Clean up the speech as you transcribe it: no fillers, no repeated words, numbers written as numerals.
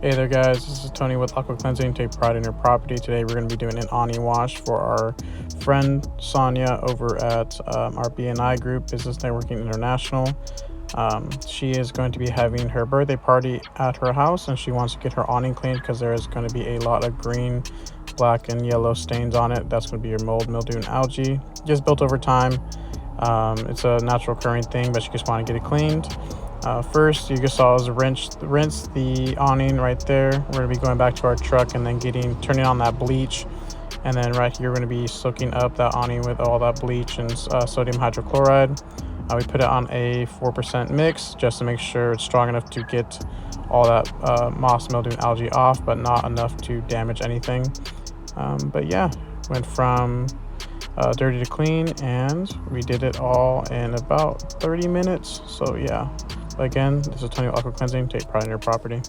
Hey there guys, this is Tony with Aqua Cleansing. Take pride in your property. Today we're going to be doing an awning wash for our friend Sonia over at our BNI group, Business Networking International. She is going to be having her birthday party at her house, and she wants to get her awning cleaned because there is going to be a lot of green, black, and yellow stains on it. That's going to be your mold, mildew, and algae. Just built over time. It's a natural occurring thing, but you just want to get it cleaned. First, you just saw us rinse the awning right there. We're going to be going back to our truck and then turning on that bleach. And then right here, we're going to be soaking up that awning with all that bleach and sodium hydrochloride. We put it on a 4% mix just to make sure it's strong enough to get all that moss, mildew, and algae off, but not enough to damage anything. But yeah, went from dirty to clean, and we did it all in about 30 minutes. So yeah. Again, this is Tony with Aqua Cleansing. Take pride in your property.